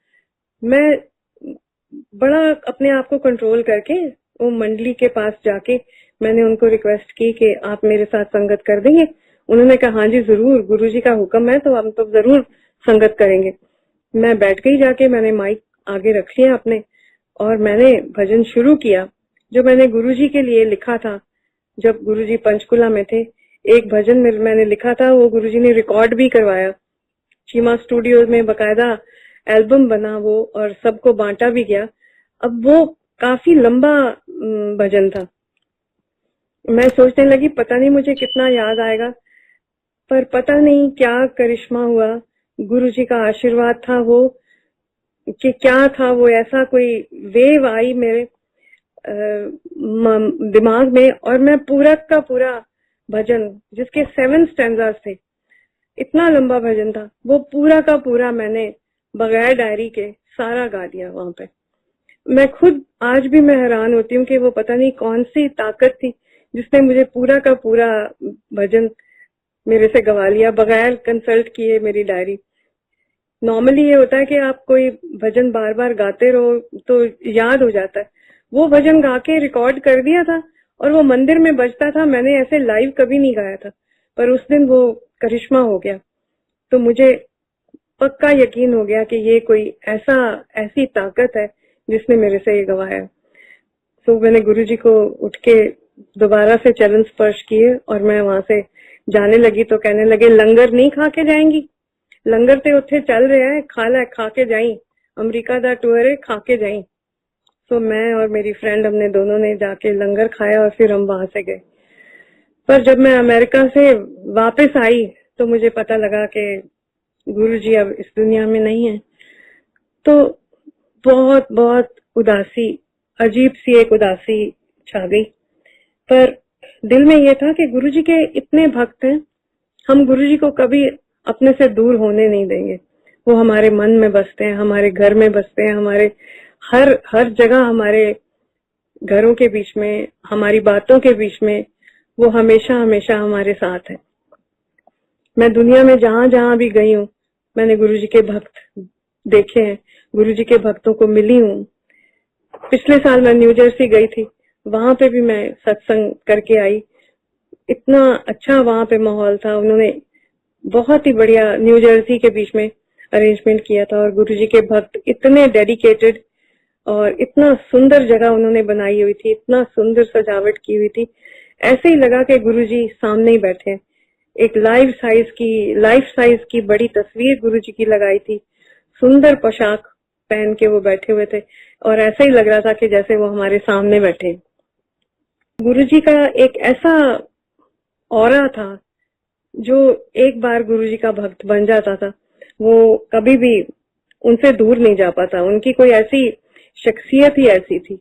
मैं बड़ा अपने आप को कंट्रोल करके वो मंडली के पास जाके मैंने उनको रिक्वेस्ट की कि आप मेरे साथ संगत कर देंगे। उन्होंने कहा हाँ जी जरूर, गुरुजी का हुक्म है तो हम तो जरूर संगत करेंगे। मैं बैठ गई जाके, मैंने माइक आगे रख लिया अपने और मैंने भजन शुरू किया जो मैंने गुरुजी के लिए लिखा था। जब गुरुजी पंचकुला में थे, एक भजन मैंने लिखा था, वो गुरुजी ने रिकॉर्ड भी करवाया, चीमा स्टूडियो में बकायदा एल्बम बना वो और सबको बांटा भी गया। अब वो काफी लंबा भजन था। मैं सोचने लगी पता नहीं मुझे कितना याद आएगा, पर पता नहीं क्या करिश्मा हुआ, गुरुजी का आशीर्वाद था वो कि क्या था वो, ऐसा कोई वेव आई मेरे दिमाग में, और मैं पूरा का पूरा भजन, जिसके 7 स्टैंजास थे, इतना लंबा भजन था, वो पूरा का पूरा मैंने बगैर डायरी के सारा गा दिया वहां पे। मैं खुद आज भी मैं हैरान होती हूँ कि वो पता नहीं कौन सी ताकत थी जिसने मुझे पूरा का पूरा भजन मेरे से गवा लिया बगैर कंसल्ट किए मेरी डायरी। नॉर्मली ये होता है कि आप कोई भजन बार बार गाते रहो तो याद हो जाता है। वो भजन गा के रिकॉर्ड कर दिया था और वो मंदिर में बजता था। मैंने ऐसे लाइव कभी नहीं गाया था, पर उस दिन वो करिश्मा हो गया, तो मुझे पक्का यकीन हो गया कि ये कोई ऐसी ताकत है जिसने मेरे से ये गवाया। तो मैंने गुरुजी को उठ के दोबारा से चरण स्पर्श किए और मैं वहां से जाने लगी तो कहने लगे, लंगर नहीं खा के जाएंगी? लंगर ते उत्थे चल रहा है, खा के जाई, अमेरिका दा टूर है, खा के जाई। तो मैं और मेरी फ्रेंड, हमने दोनों ने जाके लंगर खाया और फिर हम वहां से गए। पर जब मैं अमेरिका से वापस आई तो मुझे पता लगा कि गुरुजी अब इस दुनिया में नहीं है। तो बहुत बहुत उदासी, अजीब सी एक उदासी छा गई। पर दिल में ये था कि गुरुजी के इतने भक्त हैं, हम गुरुजी को कभी अपने से दूर होने नहीं देंगे। वो हमारे मन में बसते हैं, हमारे घर में बसते हैं, हमारे हर जगह, हमारे घरों के बीच में, हमारी बातों के बीच में वो हमेशा हमेशा हमारे साथ है। मैं दुनिया में जहां जहां भी गई हूँ, मैंने गुरुजी के भक्त देखे हैं, गुरुजी के भक्तों को मिली हूँ। पिछले साल मैं न्यू जर्सी गई थी, वहां पे भी मैं सत्संग करके आई। इतना अच्छा वहां पे माहौल था। उन्होंने बहुत ही बढ़िया न्यू जर्सी के बीच में अरेंजमेंट किया था और गुरुजी के भक्त इतने डेडिकेटेड, और इतना सुंदर जगह उन्होंने बनाई हुई थी, इतना सुंदर सजावट की हुई थी। ऐसे ही लगा कि गुरुजी सामने ही बैठे हैं। एक लाइफ साइज की बड़ी तस्वीर गुरुजी की लगाई थी, सुंदर पोशाक पहन के वो बैठे हुए थे और ऐसा ही लग रहा था कि जैसे वो हमारे सामने बैठे। गुरुजी का एक ऐसा ऑरा था, जो एक बार गुरुजी का भक्त बन जाता था वो कभी भी उनसे दूर नहीं जा पाता। उनकी कोई ऐसी शख्सियत ही ऐसी थी,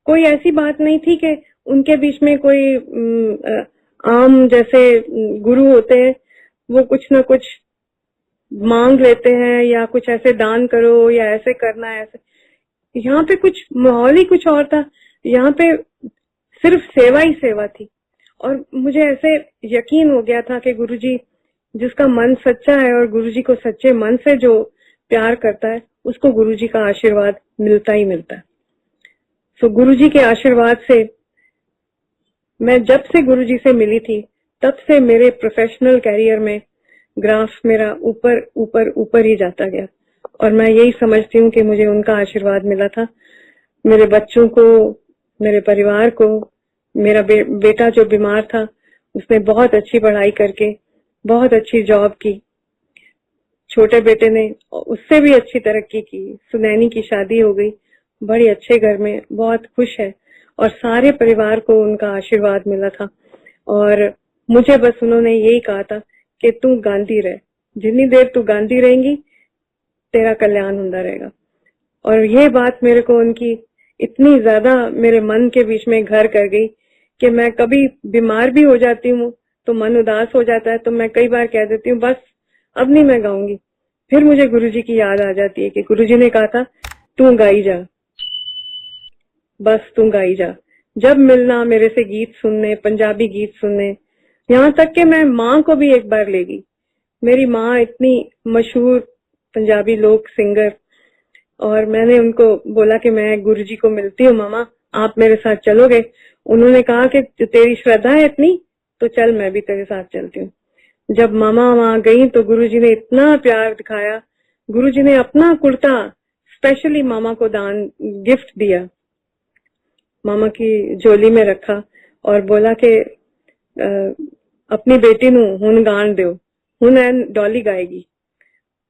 कोई ऐसी बात नहीं थी कि उनके बीच में कोई आम जैसे गुरु होते हैं, वो कुछ ना कुछ मांग लेते हैं या कुछ ऐसे दान करो या ऐसे करना है ऐसे। यहाँ पे कुछ माहौल ही कुछ और था। यहाँ पे सिर्फ सेवा ही सेवा थी और मुझे ऐसे यकीन हो गया था कि गुरुजी, जिसका मन सच्चा है और गुरुजी को सच्चे मन से जो प्यार करता है, उसको गुरुजी का आशीर्वाद मिलता ही मिलता है। सो गुरुजी के आशीर्वाद से मैं जब से गुरुजी से मिली थी, तब से मेरे प्रोफेशनल कैरियर में ग्राफ मेरा ऊपर ऊपर ऊपर ही जाता गया और मैं यही समझती हूँ कि मुझे उनका आशीर्वाद मिला था। मेरे बच्चों को, मेरे परिवार को, मेरा बेटा जो बीमार था, उसने बहुत अच्छी पढ़ाई करके बहुत अच्छी जॉब की। छोटे बेटे ने उससे भी अच्छी तरक्की की, सुनैनी की शादी हो गई, बड़े अच्छे घर में, बहुत खुश है और सारे परिवार को उनका आशीर्वाद मिला था। और मुझे बस उन्होंने यही कहा था कि तू गांधी रह, जितनी देर तू गांधी रहेंगी तेरा कल्याण होता रहेगा। और ये बात मेरे को उनकी इतनी ज्यादा मेरे मन के बीच में घर कर गई कि मैं कभी बीमार भी हो जाती हूँ तो मन उदास हो जाता है, तो मैं कई बार कह देती हूँ बस अब नहीं मैं गाऊंगी। फिर मुझे गुरुजी की याद आ जाती है कि गुरुजी ने कहा था तू गाई जा, बस तू गाई जा। जब मिलना मेरे से गीत सुनने, पंजाबी गीत सुनने, यहाँ तक कि मैं माँ को भी एक बार ले गई। मेरी माँ इतनी मशहूर पंजाबी लोक सिंगर, और मैंने उनको बोला कि मैं गुरुजी को मिलती हूँ, मामा आप मेरे साथ चलोगे? उन्होंने कहा कि तेरी श्रद्धा है इतनी तो चल, मैं भी तेरे साथ चलती हूँ। जब मामा वहां गई तो गुरुजी ने इतना प्यार दिखाया। गुरुजी ने अपना कुर्ता स्पेशली मामा को दान गिफ्ट दिया, मामा की झोली में रखा और बोला कि अपनी बेटी नू हुन गान दो, हुन एन डॉली गाएगी।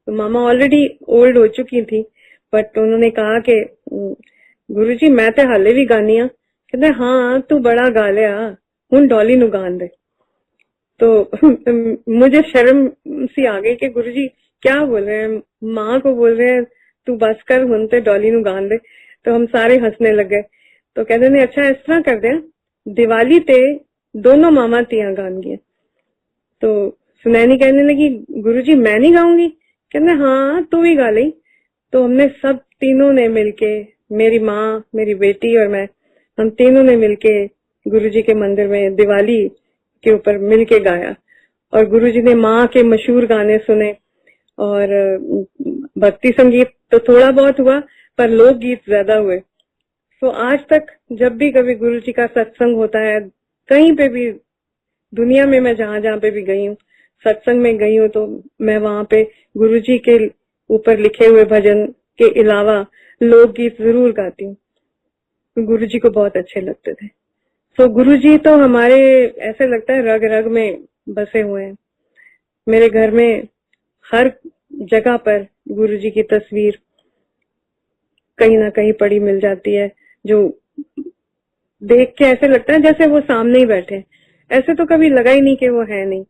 तो मामा ऑलरेडी ओल्ड हो चुकी थी, बट उन्होंने कहा कि गुरुजी मैं तो हाले भी गानी आ। कहते हाँ तू बड़ा गा लिया, हुन डॉली नू गान दे। तो मुझे शर्म सी आ गई कि गुरुजी क्या बोल रहे हैं, माँ को बोल रहे हैं तू बस कर हुण ते डॉली नु गान दे। तो हम सारे हंसने लग गए। तो कहते ने अच्छा इस तरह कर दे, दिवाली ते दोनों मामा तियां गानगियां। तो सुनैनी कहने लगी गुरुजी मैं नहीं गाऊंगी? कहते हाँ तू ही गा ली। तो हमने सब तीनों ने मिलके, मेरी माँ, मेरी बेटी और मैं, हम तीनों ने मिलके गुरुजी के मंदिर में दिवाली के ऊपर मिलके गाया। और गुरुजी ने माँ के मशहूर गाने सुने। और भक्ति संगीत तो थोड़ा बहुत हुआ, पर लोकगीत ज्यादा हुए। तो आज तक जब भी कभी गुरुजी का सत्संग होता है, कहीं पे भी दुनिया में मैं जहाँ जहाँ पे भी गई हूँ, सत्संग में गई हूँ, तो मैं वहां पे गुरुजी के ऊपर लिखे हुए भजन के अलावा लोकगीत जरूर गाती हूँ। गुरुजी को बहुत अच्छे लगते थे। तो गुरुजी तो हमारे ऐसे लगता है रग रग में बसे हुए हैं। मेरे घर में हर जगह पर गुरुजी की तस्वीर कहीं ना कहीं पड़ी मिल जाती है, जो देख के ऐसे लगता है जैसे वो सामने ही बैठे। ऐसे तो कभी लगा ही नहीं कि वो है नहीं।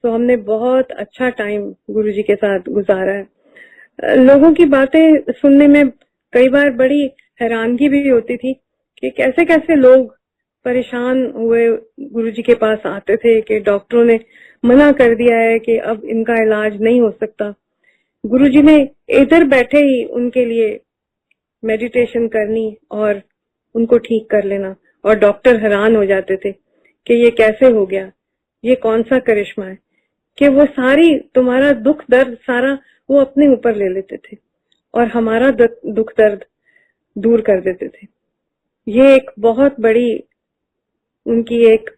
तो हमने बहुत अच्छा टाइम गुरुजी के साथ गुजारा है। लोगों की बातें सुनने में कई बार बड़ी हैरानगी भी होती थी कि कैसे कैसे लोग परेशान हुए गुरुजी के पास आते थे कि डॉक्टरों ने मना कर दिया है कि अब इनका इलाज नहीं हो सकता। गुरुजी ने इधर बैठे ही उनके लिए मेडिटेशन करनी और उनको ठीक कर लेना। और डॉक्टर हैरान हो जाते थे कि ये कैसे हो गया, ये कौन सा करिश्मा है, कि वो सारी तुम्हारा दुख दर्द सारा वो अपने ऊपर ले लेते थे और हमारा दुख दर्द दूर कर देते थे। ये एक बहुत बड़ी उनकी एक,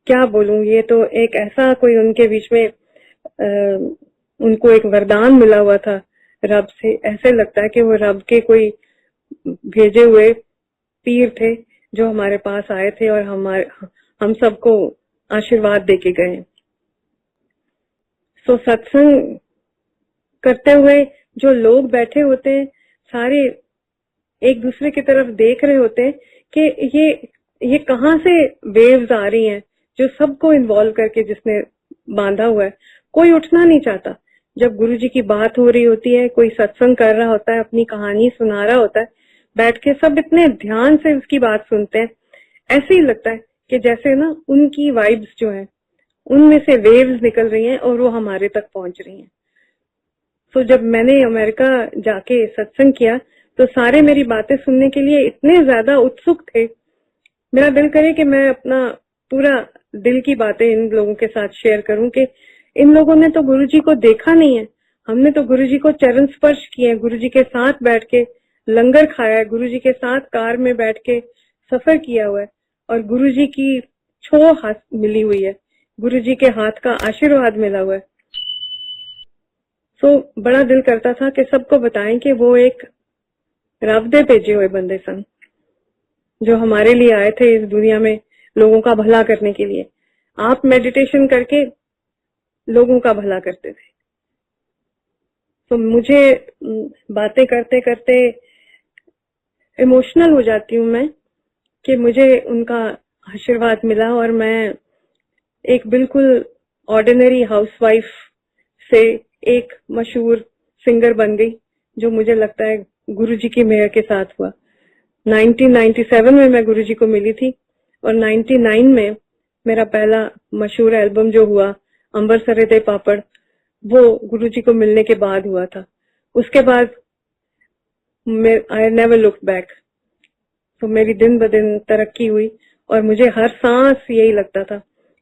क्या बोलूं, ये तो एक ऐसा कोई उनके बीच में उनको एक वरदान मिला हुआ था रब से। ऐसे लगता है कि वो रब के कोई भेजे हुए पीर थे जो हमारे पास आए थे और हम सबको आशीर्वाद देके गए। तो सत्संग करते हुए जो लोग बैठे होते हैं सारे एक दूसरे की तरफ देख रहे होते हैं कि ये कहाँ से वेव्स आ रही हैं जो सबको इन्वॉल्व करके जिसने बांधा हुआ है। कोई उठना नहीं चाहता। जब गुरुजी की बात हो रही होती है, कोई सत्संग कर रहा होता है, अपनी कहानी सुना रहा होता है, बैठ के सब इतने ध्यान से उसकी बात सुनते हैं। ऐसे ही लगता है कि जैसे ना उनकी वाइब्स जो है उनमें से वेव्स निकल रही हैं और वो हमारे तक पहुंच रही हैं। तो जब मैंने अमेरिका जाके सत्संग किया तो सारे मेरी बातें सुनने के लिए इतने ज्यादा उत्सुक थे। मेरा दिल करे कि मैं अपना पूरा दिल की बातें इन लोगों के साथ शेयर करूं कि इन लोगों ने तो गुरुजी को देखा नहीं है, हमने तो गुरुजी को चरण स्पर्श किए, गुरुजी के साथ बैठ के लंगर खाया है, गुरुजी के साथ कार में बैठ के सफर किया हुआ है और गुरुजी की छो हाथ मिली हुई है, गुरुजी के हाथ का आशीर्वाद मिला हुआ है। तो बड़ा दिल करता था कि सबको बताएं कि वो एक रब दे भेजे हुए बंदे सन जो हमारे लिए आए थे इस दुनिया में लोगों का भला करने के लिए। आप मेडिटेशन करके लोगों का भला करते थे। तो मुझे बातें करते करते इमोशनल हो जाती हूँ मैं कि मुझे उनका आशीर्वाद मिला और मैं एक बिल्कुल ऑर्डिनरी हाउसवाइफ से एक मशहूर सिंगर बन गई, जो मुझे लगता है गुरुजी की मेहर के साथ हुआ। 1997 में मैं गुरुजी को मिली थी और 99 में मेरा पहला मशहूर एल्बम जो हुआ अंबर सरे दे पापड़, वो गुरुजी को मिलने के बाद हुआ था। उसके बाद आई नेवर लुक बैक। तो मेरी दिन ब दिन तरक्की हुई और मुझे हर सांस यही लगता था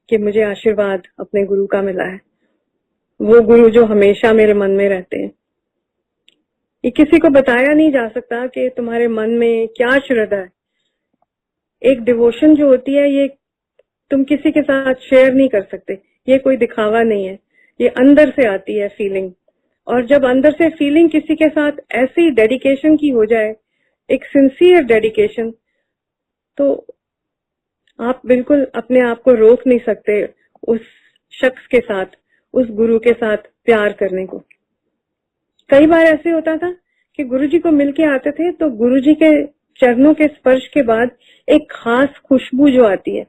कि मुझे आशीर्वाद अपने गुरु का मिला है, वो गुरु जो हमेशा मेरे मन में रहते हैं। ये किसी को बताया नहीं जा सकता कि तुम्हारे मन में क्या श्रद्धा है। एक डिवोशन जो होती है ये तुम किसी के साथ शेयर नहीं कर सकते, ये कोई दिखावा नहीं है, ये अंदर से आती है फीलिंग। और जब अंदर से फीलिंग किसी के साथ ऐसी डेडिकेशन की हो जाए, एक सिंसियर डेडिकेशन, तो आप बिल्कुल अपने आप को रोक नहीं सकते उस शख्स के साथ, उस गुरु के साथ प्यार करने को। कई बार ऐसे होता था कि गुरुजी को मिलके आते थे तो गुरुजी के चरणों के स्पर्श के बाद एक खास खुशबू जो आती है,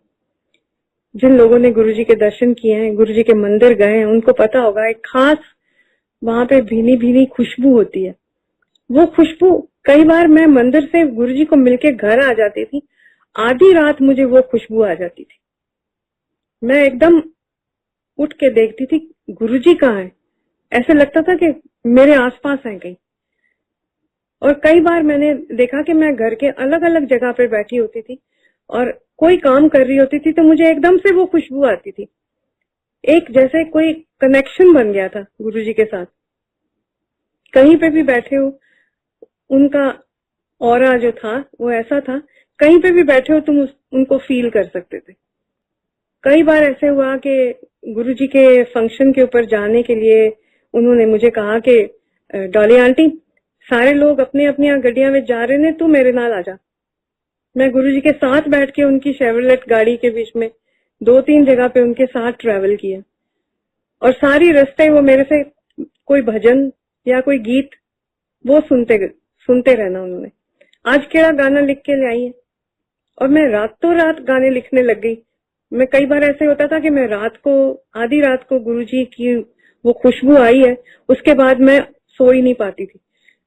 जिन लोगों ने गुरुजी के दर्शन किए हैं, गुरुजी के मंदिर गए हैं, उनको पता होगा एक खास वहां पे भीनी भीनी खुशबू होती है वो खुशबू, कई बार मैं मंदिर से गुरुजी को मिलके घर आ जाती थी, आधी रात मुझे वो खुशबू आ जाती थी। मैं एकदम उठ के देखती थी गुरुजी कहाँ है, ऐसे लगता था कि मेरे आसपास हैं कहीं। और कई बार मैंने देखा कि मैं घर के अलग अलग जगह पे बैठी होती थी और कोई काम कर रही होती थी तो मुझे एकदम से वो खुशबू आती थी। एक जैसे कोई कनेक्शन बन गया था गुरुजी के साथ। कहीं पे भी बैठे हो, उनका ऑरा जो था वो ऐसा था, कहीं पे भी बैठे हो तुम उनको फील कर सकते थे। कई बार ऐसे हुआ कि गुरुजी के फंक्शन के ऊपर जाने के लिए उन्होंने मुझे कहा कि डॉली आंटी, सारे लोग अपनी अपनी गड्डियां में जा रहे ने, तू मेरे नाल आ जा। मैं गुरुजी के साथ बैठ के उनकी शेवरलेट गाड़ी के बीच में 2-3 जगह पे उनके साथ ट्रेवल किया और सारी रास्ते वो मेरे से कोई भजन या कोई गीत वो सुनते रहना उन्होंने। आज केड़ा गाना लिख के ले आई है, और मैं रातों रात गाने लिखने लग गई। मैं कई बार ऐसे होता था कि मैं रात को, आधी रात को गुरुजी की वो खुशबू आई है, उसके बाद मैं सो ही नहीं पाती थी,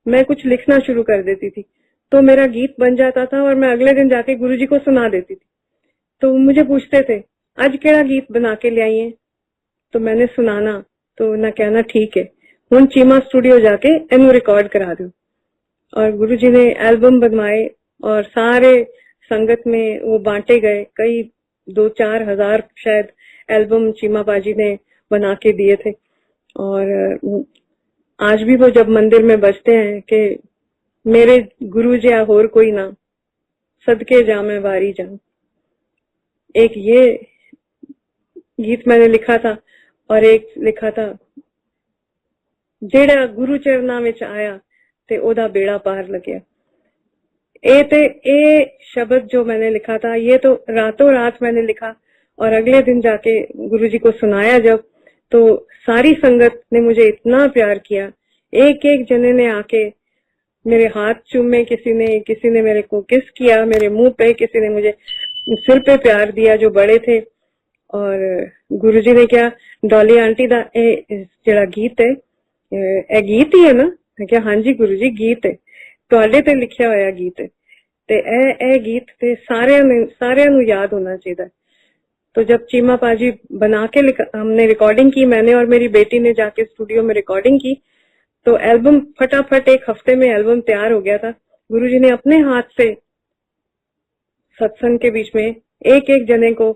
मैं कुछ लिखना शुरू कर देती थी, तो मेरा गीत बन जाता था और मैं अगले दिन जाके गुरुजी को सुना देती थी। तो मुझे पूछते थे आज केड़ा गीत बना के ले आई है, तो मैंने सुनाना तो ना कहना ठीक है, हुन चीमा स्टूडियो जाके इनू रिकॉर्ड करा दो। और गुरुजी ने एल्बम बनवाए और सारे संगत में वो बांटे गए। कई 2-4 हजार शायद एल्बम चीमा बाजी ने बना के दिए थे। और आज भी वो जब मंदिर में बजते हैं कि मेरे गुरु जया होर कोई ना, सदके जा मैं वारी जा। एक ये गीत मैंने लिखा था और एक लिखा था जेड़ा गुरु चरना विच आया ते ओदा बेड़ा पार लग्या। ए शब्द जो मैंने लिखा था ये तो रातों रात मैंने लिखा और अगले दिन जाके गुरुजी को सुनाया जब, तो सारी संगत ने मुझे इतना प्यार किया। एक एक जने ने आके मेरे हाथ चूमे, किसी ने मेरे को किस किया मेरे मुंह पे, किसी ने मुझे सिर पे प्यार दिया जो बड़े थे। और गुरुजी ने क्या, डॉली आंटी दा जेड़ा गीत है ए गीत ही है ना? मैं क्या हाँ जी गुरुजी गीत है, ਤੁਹਾਡੇ ਤੇ ਲਿਖਿਆ ਹੋਇਆ गीत है, ते ए गीत ते सारियां नू याद होना चाहिए। तो जब चीमा पाजी बना के हमने रिकॉर्डिंग की, मैंने और मेरी बेटी ने जाके स्टूडियो में रिकॉर्डिंग की, तो एल्बम फटाफट 1 हफ्ते में एल्बम तैयार हो गया था। गुरुजी ने अपने हाथ से सत्संग के बीच में एक एक जने को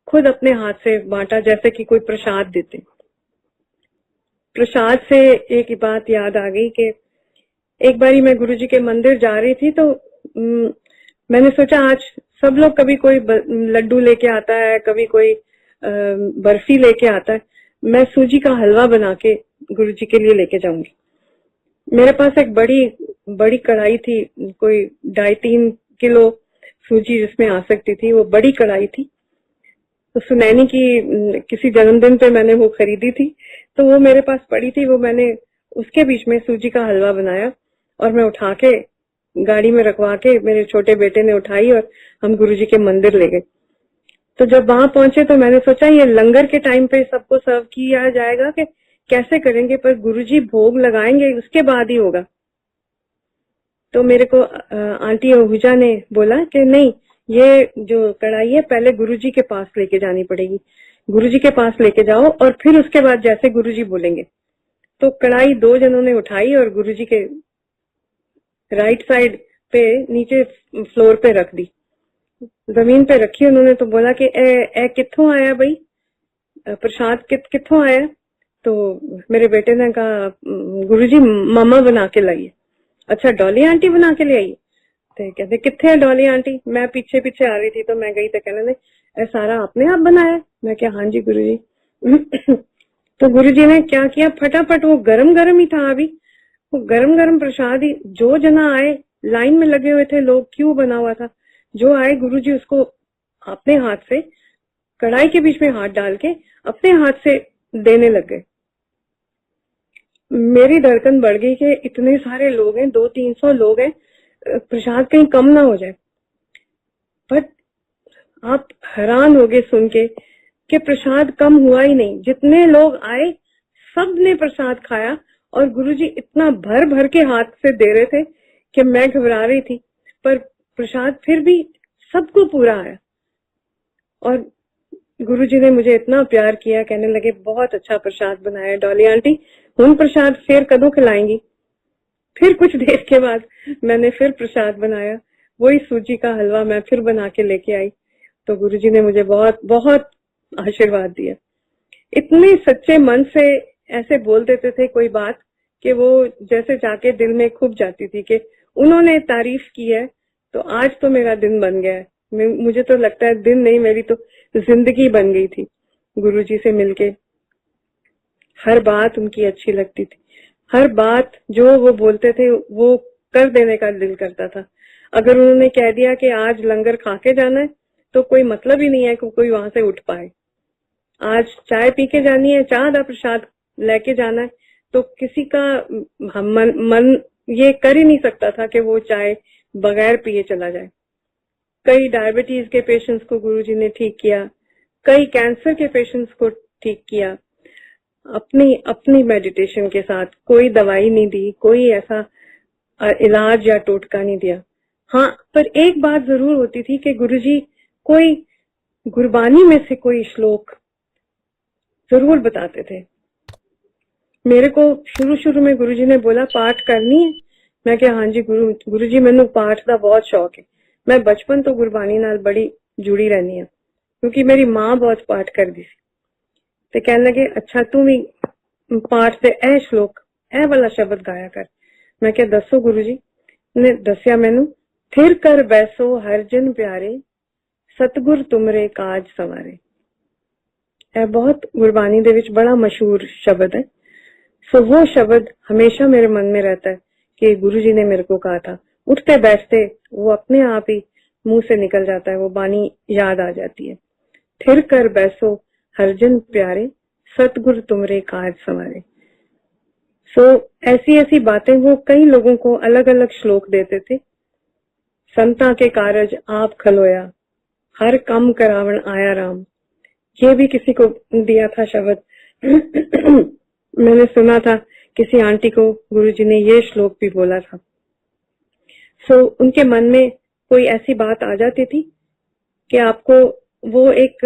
खुद अपने हाथ से बांटा, जैसे कि कोई प्रसाद देते। प्रसाद से एक बात याद आ गई कि एक बारी मैं गुरुजी के मंदिर जा रही थी, तो मैंने सोचा आज सब लोग, कभी कोई लड्डू लेके आता है, कभी कोई बर्फी लेके आता है, मैं सूजी का हलवा बना के गुरुजी के लिए लेके जाऊंगी। मेरे पास एक बड़ी कढ़ाई थी, कोई 2.5-3 किलो सूजी जिसमें आ सकती थी, वो बड़ी कढ़ाई थी। तो सुनैनी की किसी जन्मदिन पे मैंने वो खरीदी थी, तो वो मेरे पास पड़ी थी, वो मैंने उसके बीच में सूजी का हलवा बनाया और मैं उठा के गाड़ी में रखवा के मेरे छोटे बेटे ने उठाई और हम गुरुजी के मंदिर ले गए। तो जब वहां पहुंचे तो मैंने सोचा ये लंगर के टाइम पे सबको सर्व किया जाएगा कि कैसे करेंगे, पर गुरुजी भोग लगाएंगे उसके बाद ही होगा। तो मेरे को आंटी ओहुजा ने बोला कि नहीं, ये जो कढ़ाई है पहले गुरुजी के पास लेके जानी पड़ेगी, गुरुजी के पास लेके जाओ और फिर उसके बाद जैसे गुरुजी बोलेंगे। तो कढ़ाई 2 जनों ने उठाई और गुरुजी के राइट साइड पे नीचे फ्लोर पे रख दी, जमीन पे रखी उन्होंने। तो बोला कि ए कित्थों आया भाई, प्रसाद कित्थों आया? तो मेरे बेटे ने कहा गुरुजी मामा बना के लाई है। अच्छा डॉली आंटी बना के ले आई? तो कहते कित्थे है डॉली आंटी? मैं पीछे पीछे आ रही थी तो मैं गई तो कहने ए सारा आपने आप बनाया? मैं क्या हाँ जी गुरुजी। तो गुरुजी ने क्या किया, फटाफट वो गरम गरम ही था, अभी वो गरम गरम प्रसाद ही, जो जना आए, लाइन में लगे हुए थे लोग, क्यों बना हुआ था, जो आए गुरुजी उसको अपने हाथ से कढ़ाई के बीच में हाथ डाल के अपने हाथ से देने लग गए। मेरी धड़कन बढ़ गई कि इतने सारे लोग हैं, 200-300 लोग हैं, प्रसाद कहीं कम ना हो जाए। बट आप हैरान होगे सुन के कि प्रसाद कम हुआ ही नहीं, जितने लोग आए सब ने प्रसाद खाया और गुरुजी इतना भर भर के हाथ से दे रहे थे कि मैं घबरा रही थी, पर प्रसाद फिर भी सबको पूरा आया। और गुरुजी ने मुझे इतना प्यार किया, कहने लगे बहुत अच्छा प्रसाद बनाया डॉली आंटी, हुन प्रसाद फिर कदों खिलाएंगी। फिर कुछ देर के बाद मैंने फिर प्रसाद बनाया, वही सूजी का हलवा मैं फिर बना के लेके आई। तो गुरुजी ने मुझे बहुत बहुत आशीर्वाद दिया। इतने सच्चे मन से ऐसे बोल देते थे कोई बात कि वो जैसे जाके दिल में खूब जाती थी कि उन्होंने तारीफ की है तो आज तो मेरा दिन बन गया है। मुझे तो लगता है दिन नहीं, मेरी तो जिंदगी बन गई थी गुरुजी से मिलके। हर बात उनकी अच्छी लगती थी, हर बात जो वो बोलते थे वो कर देने का दिल करता था। अगर उन्होंने कह दिया कि आज लंगर खा के जाना है तो कोई मतलब ही नहीं है कि कोई वहां से उठ पाए। आज चाय पी के जानी है, चाह दा प्रसाद लेके जाना है, तो किसी का मन ये कर ही नहीं सकता था कि वो चाय बगैर पिए चला जाए। कई डायबिटीज के पेशेंट्स को गुरुजी ने ठीक किया, कई कैंसर के पेशेंट्स को ठीक किया, अपनी मेडिटेशन के साथ। कोई दवाई नहीं दी, कोई ऐसा इलाज या टोटका नहीं दिया। हाँ, पर एक बात जरूर होती थी कि गुरुजी कोई गुरबानी में से कोई श्लोक जरूर बताते थे। मेरे को शुरू में गुरुजी ने बोला पाठ करनी है, मैं क्या हाँ जी गुरुजी मैनू पाठ का बहुत शौक है। मैं बचपन तो गुरबानी नाल बड़ी जुड़ी रहनी है क्योंकि मेरी माँ बहुत पाठ करती सी। ते कहने लगे अच्छा तू भी पाठ से ए श्लोक ए वाला शब्द गाया कर। मैं क्या दसो गुरुजी ने दसिया मैनू, थिर कर बैसो हर जन प्यारे सतगुर तुमरे काज सवारे। यह बहुत गुरबानी दे विच बड़ा मशहूर शब्द है। सो वो शब्द हमेशा मेरे मन में रहता है कि गुरुजी ने मेरे को कहा था। उठते बैठते वो अपने आप ही मुंह से निकल जाता है, वो बानी याद आ जाती है। थिर कर बैसो हरजन प्यारे सतगुर तुमरे काज सवारे। सो ऐसी ऐसी बातें वो कई लोगों को अलग अलग श्लोक देते थे। संता के कारज आप खलोया, हर कम करावण आया राम। ये भी किसी को दिया था शब्द। मैंने सुना था किसी आंटी को गुरुजी ने ये श्लोक भी बोला था। सो उनके मन में कोई ऐसी बात आ जाती थी कि आपको वो एक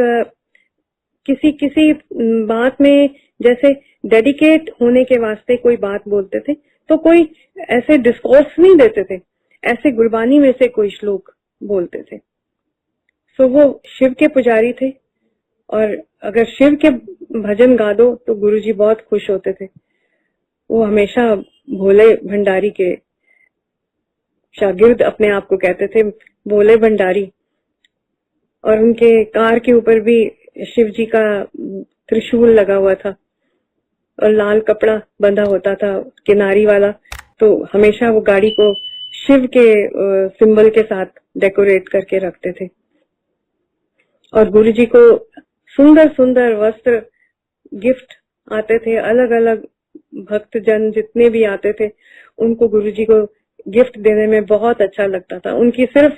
किसी बात में जैसे डेडिकेट होने के वास्ते कोई बात बोलते थे, तो कोई ऐसे डिस्कोर्स नहीं देते थे, ऐसे गुरबानी में से कोई श्लोक बोलते थे। सो वो शिव के पुजारी थे और अगर शिव के भजन गा दो तो गुरुजी बहुत खुश होते थे। वो हमेशा भोले भंडारी के शागिर्द अपने आप को कहते थे, भोले भंडारी। और उनके कार के ऊपर भी शिव जी का त्रिशूल लगा हुआ था और लाल कपड़ा बंधा होता था किनारी वाला, तो हमेशा वो गाड़ी को शिव के सिंबल के साथ डेकोरेट करके रखते थे। और गुरुजी को सुंदर सुंदर वस्त्र गिफ्ट आते थे, अलग अलग भक्तजन जितने भी आते थे उनको गुरुजी को गिफ्ट देने में बहुत अच्छा लगता था। उनकी सिर्फ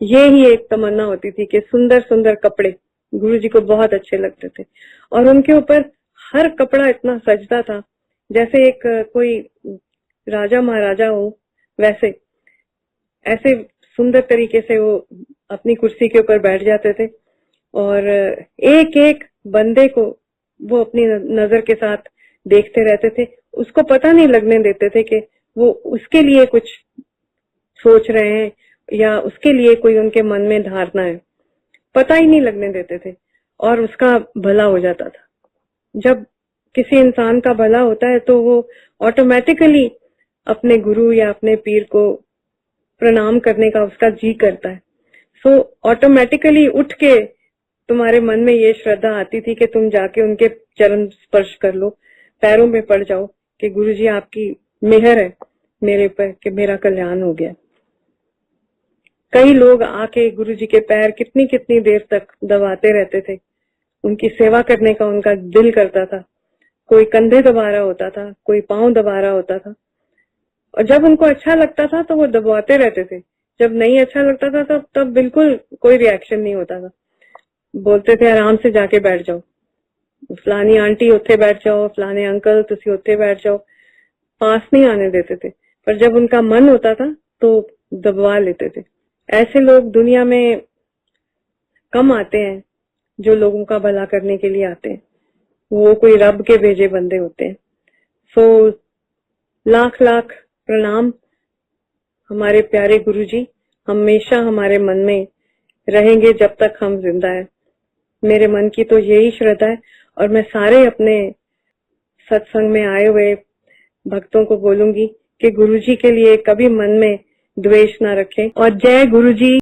ये ही एक तमन्ना होती थी कि सुंदर सुंदर कपड़े गुरुजी को बहुत अच्छे लगते थे। और उनके ऊपर हर कपड़ा इतना सजता था जैसे एक कोई राजा महाराजा हो, वैसे ऐसे सुंदर तरीके से वो अपनी कुर्सी के ऊपर बैठ जाते थे और एक एक बंदे को वो अपनी नजर के साथ देखते रहते थे। उसको पता नहीं लगने देते थे कि वो उसके लिए कुछ सोच रहे हैं या उसके लिए कोई उनके मन में धारणा है, पता ही नहीं लगने देते थे और उसका भला हो जाता था। जब किसी इंसान का भला होता है तो वो ऑटोमेटिकली अपने गुरु या अपने पीर को प्रणाम करने का उसका जी करता है। सो ऑटोमेटिकली उठ के तुम्हारे मन में ये श्रद्धा आती थी कि तुम जाके उनके चरण स्पर्श कर लो, पैरों में पड़ जाओ कि गुरुजी आपकी मेहर है मेरे पर कि मेरा कल्याण हो गया। कई लोग आके गुरुजी के पैर कितनी कितनी देर तक दबाते रहते थे, उनकी सेवा करने का उनका दिल करता था। कोई कंधे दबा रहा होता था, कोई पांव दबा रहा होता था और जब उनको अच्छा लगता था तो वो दबाते रहते थे, जब नहीं अच्छा लगता था तब बिल्कुल कोई रिएक्शन नहीं होता था। बोलते थे आराम से जाके बैठ जाओ, फलानी आंटी उत्थे बैठ जाओ, फलाने अंकल तुसी उत्थे बैठ जाओ। पास नहीं आने देते थे, पर जब उनका मन होता था तो दबवा लेते थे। ऐसे लोग दुनिया में कम आते हैं जो लोगों का भला करने के लिए आते हैं, वो कोई रब के भेजे बंदे होते हैं। सो लाख लाख प्रणाम हमारे प्यारे गुरुजी, हमेशा हमारे मन में रहेंगे जब तक हम जिंदा है। मेरे मन की तो यही श्रद्धा है, और मैं सारे अपने सत्संग में आए हुए भक्तों को बोलूंगी कि गुरुजी के लिए कभी मन में द्वेष ना रखें। और जय गुरुजी।